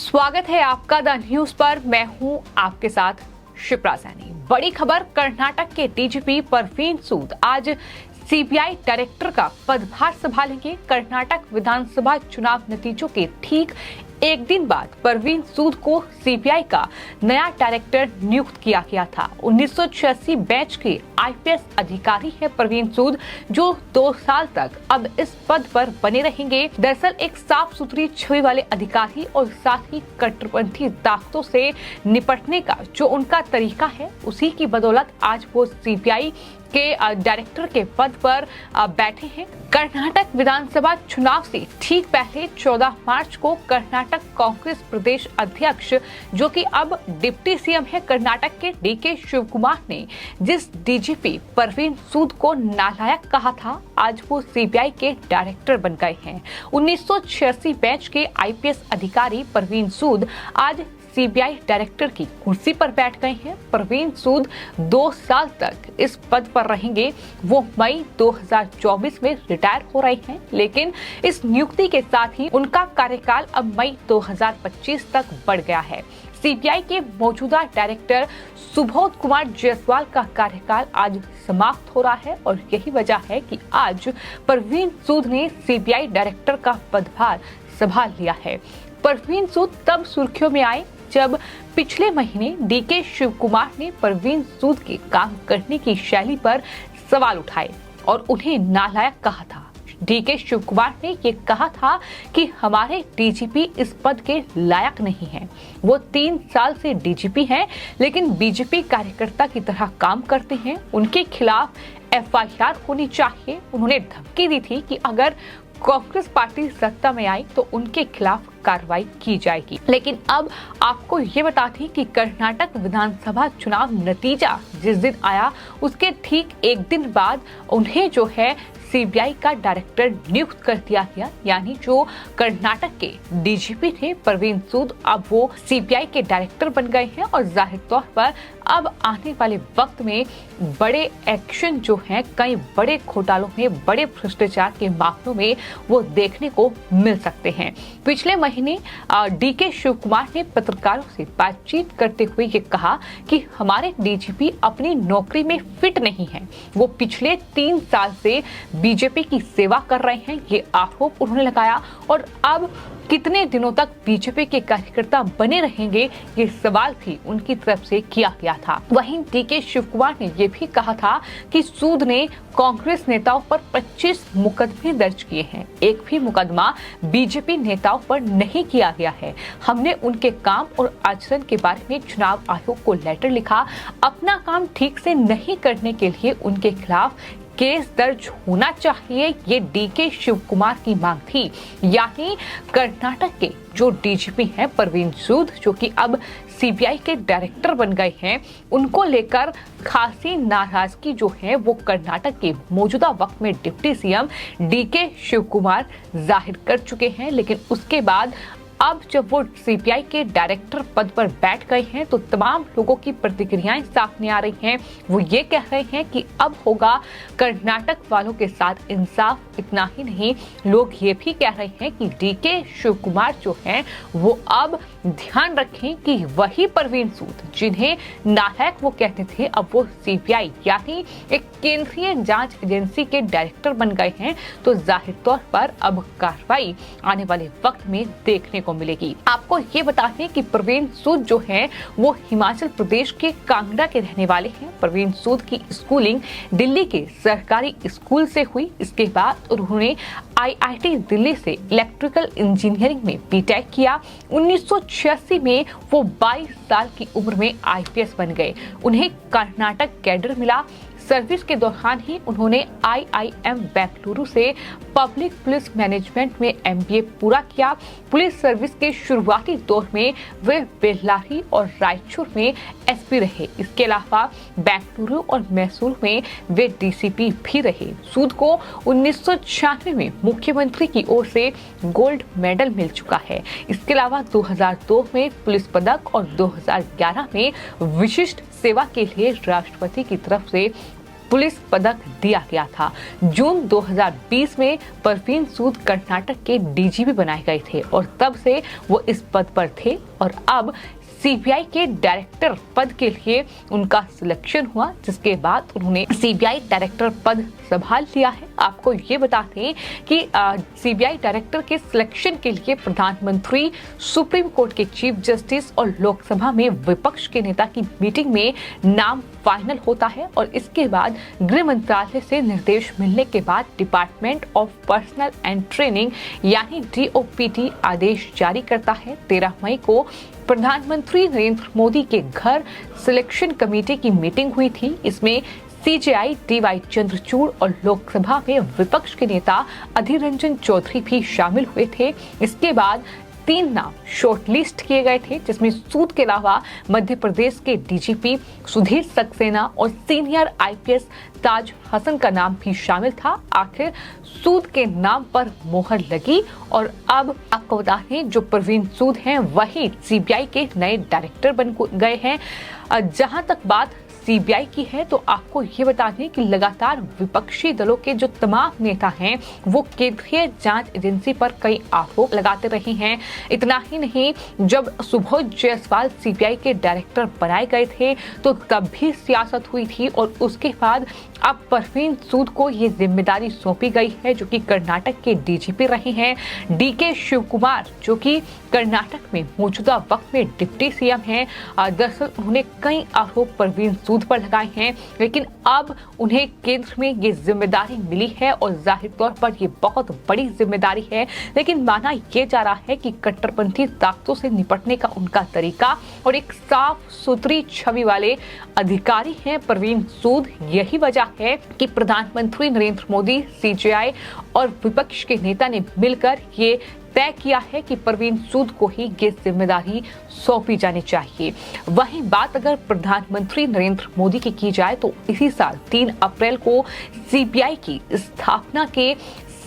स्वागत है आपका द न्यूज पर। मैं हूं आपके साथ शिप्रा सैनी। बड़ी खबर, कर्नाटक के डीजीपी परवीन सूद आज सीबीआई डायरेक्टर का पदभार संभालेंगे। कर्नाटक विधानसभा चुनाव नतीजों के ठीक एक दिन बाद परवीन सूद को सीबीआई का नया डायरेक्टर नियुक्त किया गया था। 1986 बैच के आईपीएस अधिकारी है परवीन सूद, जो 2 साल तक अब इस पद पर बने रहेंगे। दरअसल एक साफ सुथरी छवि वाले अधिकारी और साथ ही कट्टरपंथी ताकतों से निपटने का जो उनका तरीका है, उसी की बदौलत आज वो सीबीआई के डायरेक्टर के पद पर बैठे हैं। कर्नाटक विधानसभा चुनाव से ठीक पहले 14 मार्च को कर्नाटक कांग्रेस प्रदेश अध्यक्ष, जो कि अब डिप्टी सीएम है कर्नाटक के, डीके शिवकुमार ने जिस डीजीपी परवीन सूद को नालायक कहा था, आज वो सीबीआई के डायरेक्टर बन गए हैं। 1986 बैच के आईपीएस अधिकारी परवीन सूद आज सीबीआई डायरेक्टर की कुर्सी पर बैठ गए हैं। परवीन सूद 2 साल तक इस पद पर रहेंगे। वो मई 2024 में रिटायर हो रहे हैं, लेकिन इस नियुक्ति के साथ ही उनका कार्यकाल अब मई 2025 तक बढ़ गया है। सीबीआई के मौजूदा डायरेक्टर सुबोध कुमार जायसवाल का कार्यकाल आज समाप्त हो रहा है और यही वजह है कि आज परवीन सूद ने सीबीआई डायरेक्टर का पदभार संभाल लिया है। परवीन सूद तब सुर्खियों में आए जब पिछले महीने डीके शिवकुमार ने परवीन सूद के काम करने की शैली पर सवाल उठाए और उन्हें नालायक कहा था। डीके शिवकुमार ने ये कहा था कि हमारे डीजीपी इस पद के लायक नहीं हैं। वो 3 साल से डीजीपी हैं, लेकिन बीजेपी कार्यकर्ता की तरह काम करते हैं। उनके खिलाफ एफआईआर होनी चाहिए। उन्होंने धमकी दी थी कि अगर कांग्रेस पार्टी सत्ता में आई तो उनके खिलाफ कार्रवाई की जाएगी। लेकिन अब आपको ये बता दें कि कर्नाटक विधानसभा चुनाव नतीजा जिस दिन आया, उसके ठीक एक दिन बाद उन्हें जो है सीबीआई का डायरेक्टर नियुक्त कर दिया गया। यानी जो कर्नाटक के डीजीपी थे परवीन सूद, अब वो सीबीआई के डायरेक्टर बन गए हैं और जाहिर तौर पर अब आने वाले वक्त में बड़े एक्शन जो हैं, कई बड़े घोटालों में, बड़े भ्रष्टाचार के मामलों में वो देखने को मिल सकते हैं। पिछले महीने डीके शिवकुमार ने पत्रकारों से बातचीत करते हुए ये कहा कि हमारे डीजीपी अपनी नौकरी में फिट नहीं है। वो पिछले 3 साल से बीजेपी की सेवा कर रहे हैं, ये आरोप उन्होंने लगाया। और अब कितने दिनों तक बीजेपी के कार्यकर्ता बने रहेंगे, ये सवाल भी उनकी तरफ से किया गया था। वहीं डीके शिवकुमार ने यह भी कहा था कि सूद ने कांग्रेस नेताओं पर 25 मुकदमे दर्ज किए हैं। एक भी मुकदमा बीजेपी नेताओं पर नहीं किया गया है। हमने उनके काम और आचरण के बारे में चुनाव आयोग को लेटर लिखा। अपना काम ठीक से नहीं करने के लिए उनके खिलाफ केस दर्ज होना चाहिए, ये डीके शिवकुमार की मांग थी। यानी कर्नाटक के जो डीजीपी हैं परवीन सूद, जो कि अब सीबीआई के डायरेक्टर बन गए हैं, उनको लेकर खासी नाराजगी जो है वो कर्नाटक के मौजूदा वक्त में डिप्टी सीएम डीके शिवकुमार जाहिर कर चुके हैं। लेकिन उसके बाद अब जब वो सीबीआई के डायरेक्टर पद पर बैठ गए हैं तो तमाम लोगों की प्रतिक्रियाएं सामने आ रही हैं। वो ये कह रहे हैं कि अब होगा कर्नाटक वालों के साथ इंसाफ। इतना ही नहीं, लोग ये भी कह रहे हैं कि डीके शिवकुमार जो हैं वो अब ध्यान रखें कि वही परवीन सूद जिन्हें नालायक वो कहते थे, अब वो सीबीआई यानी एक केंद्रीय जांच एजेंसी के डायरेक्टर बन गए हैं। तो जाहिर तौर पर अब कार्रवाई आने वाले वक्त में देखने को मिलेगी। आपको ये बता दें कि परवीन सूद जो हैं वो हिमाचल प्रदेश के कांगड़ा के रहने वाले हैं। परवीन सूद की स्कूलिंग दिल्ली के सरकारी स्कूल से हुई। इसके बाद उन्होंने आईआईटी दिल्ली से इलेक्ट्रिकल इंजीनियरिंग में बीटेक किया। 1986 में वो 22 साल की उम्र में आईपीएस बन गए। उन्हें कर्नाटक कैडर मिला। सर्विस के दौरान ही उन्होंने आईआईएम बेंगलुरु से पब्लिक पुलिस मैनेजमेंट में एमबीए पूरा किया। पुलिस सर्विस के शुरुआती दौर में वे बेल्लारी और रायचूर में एसपी रहे। इसके अलावा बेंगलुरु और मैसूर में वे डीसीपी भी रहे। सूद को 1996 में मुख्यमंत्री की ओर से गोल्ड मेडल मिल चुका है। इसके अलावा 2002 में पुलिस पदक और 2011 में विशिष्ट सेवा के लिए राष्ट्रपति की तरफ से पुलिस पदक दिया गया था। जून 2020 में परवीन सूद कर्नाटक के डीजीपी बनाए गए थे और तब से वो इस पद पर थे और अब सीबीआई के डायरेक्टर पद के लिए उनका सिलेक्शन हुआ, जिसके बाद उन्होंने सीबीआई डायरेक्टर पद संभाल लिया है। आपको ये बताते हैं कि सीबीआई डायरेक्टर के सिलेक्शन के लिए प्रधानमंत्री, सुप्रीम कोर्ट के चीफ जस्टिस और लोकसभा में विपक्ष के नेता की मीटिंग में नाम फाइनल होता है और इसके बाद गृह मंत्रालय से निर्देश मिलने के बाद department of personal and training यानी DOPT आदेश जारी करता है। 13 मई को प्रधानमंत्री नरेंद्र मोदी के घर सिलेक्शन कमेटी की मीटिंग हुई थी। इसमें CJI DY चंद्रचूड़ और लोकसभा में विपक्ष के नेता अधीर रंजन चौधरी भी शामिल हुए थे। इसके बाद 3 नाम शॉर्टलिस्ट किए गए थे, जिसमें सूद के अलावा मध्य प्रदेश के डीजीपी सुधीर सक्सेना और सीनियर IPS ताज हसन का नाम भी शामिल था। आखिर सूद के नाम पर मोहर लगी और अब आपको बता दें जो परवीन सूद हैं वही सीबीआई के नए डायरेक्टर बन गए हैं। जहां तक बात सीबीआई की है तो आपको ये बता दें कि लगातार विपक्षी दलों के जो तमाम नेता हैं वो केंद्रीय जांच एजेंसी पर कई आरोप लगाते रहे हैं। इतना ही नहीं, जब सुबोध जायसवाल सीबीआई के डायरेक्टर बनाए गए थे तो तब भी सियासत हुई थी और उसके बाद अब परवीन सूद को ये जिम्मेदारी सौंपी गई है, जो कि कर्नाटक के डीजीपी रहे हैं। DK शिवकुमार जो कि कर्नाटक में मौजूदा वक्त में डिप्टी CM हैं। दरअसल उन्होंने कई आरोप परवीन सूद पर लगाए हैं, लेकिन अब उन्हें केंद्र में ये जिम्मेदारी मिली है और जाहिर तौर पर ये बहुत बड़ी जिम्मेदारी है। लेकिन माना यह जा रहा है कि कट्टरपंथी ताकतों से निपटने का उनका तरीका और एक साफ सुथरी छवि वाले अधिकारी हैं परवीन सूद। यही वजह है कि प्रधानमंत्री नरेंद्र मोदी, CJI और विपक्ष के नेता ने मिलकर ये तय किया है कि परवीन सूद को ही ये जिम्मेदारी सौंपी जानी चाहिए। वहीं बात अगर प्रधानमंत्री नरेंद्र मोदी की जाए तो इसी साल 3 अप्रैल को सीबीआई की स्थापना के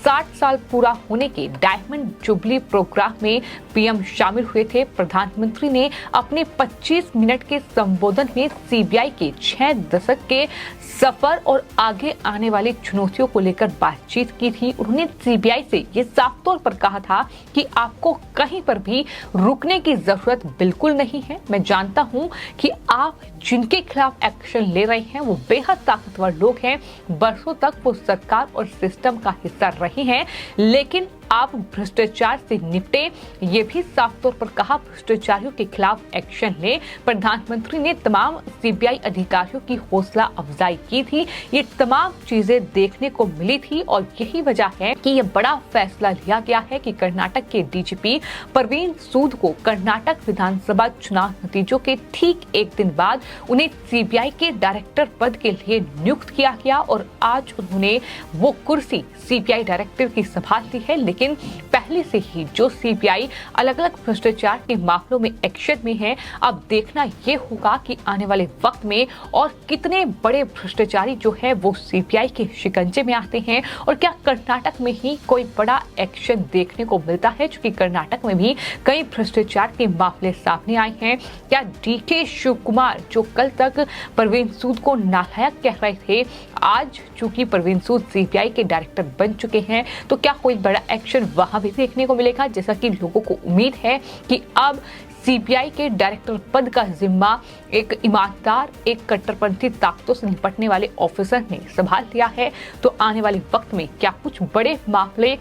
60 साल पूरा होने के डायमंड जुबली प्रोग्राम में PM शामिल हुए थे। प्रधानमंत्री ने अपने 25 मिनट के संबोधन में सीबीआई के 6 दशक के सफर और आगे आने वाली चुनौतियों को लेकर बातचीत की थी। उन्होंने सीबीआई से ये साफ तौर पर कहा था कि आपको कहीं पर भी रुकने की जरूरत बिल्कुल नहीं है। मैं जानता हूं कि आप जिनके खिलाफ एक्शन ले रहे हैं वो बेहद ताकतवर लोग हैं, बरसों तक वो सरकार और सिस्टम का हिस्सा रहे हैं, लेकिन आप भ्रष्टाचार से निपटे। ये भी साफ तौर पर कहा भ्रष्टाचारियों के खिलाफ एक्शन ले। प्रधानमंत्री ने तमाम सीबीआई अधिकारियों की हौसला अफजाई की थी। ये तमाम चीजें देखने को मिली थी और यही वजह है कि ये बड़ा फैसला लिया गया है कि कर्नाटक के डीजीपी परवीन सूद को कर्नाटक विधानसभा चुनाव नतीजों के ठीक एक दिन बाद उन्हें सीबीआई के डायरेक्टर पद के लिए नियुक्त किया गया और आज उन्होंने वो कुर्सी सीबीआई डायरेक्टर की संभाल ली है। लेकिन पहले से ही जो सीबीआई अलग अलग भ्रष्टाचार के मामलों में एक्शन में है, अब देखना ये होगा कि आने वाले वक्त में और कितने बड़े भ्रष्टाचारी जो है वो सीबीआई के शिकंजे में आते हैं और क्या कर्नाटक में ही कोई बड़ा एक्शन देखने को मिलता है, क्योंकि कर्नाटक में भी कई भ्रष्टाचार के मामले सामने आए हैं। क्या DK शिवकुमार जो कल तक परवीन सूद को नालायक कह रहे थे, आज चूंकि परवीन सूद सीबीआई के डायरेक्टर बन चुके हैं तो क्या कोई बड़ा एक्शन वहां भी देखने को मिलेगा? जैसा कि लोगों को उम्मीद है कि अब सीबीआई के डायरेक्टर पद का जिम्मा एक ईमानदार, एक कट्टरपंथी ताकतों से निपटने वाले ऑफिसर ने संभाल लिया है, तो आने वाले वक्त में क्या कुछ बड़े मामले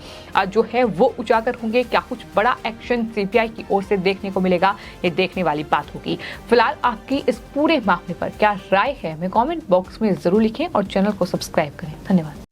जो है वो उजागर होंगे, क्या कुछ बड़ा एक्शन सीबीआई की ओर से देखने को मिलेगा, ये देखने वाली बात होगी। फिलहाल आपकी इस पूरे मामले पर क्या राय है, हमें कमेंट बॉक्स में जरूर लिखें और चैनल को सब्सक्राइब करें। धन्यवाद।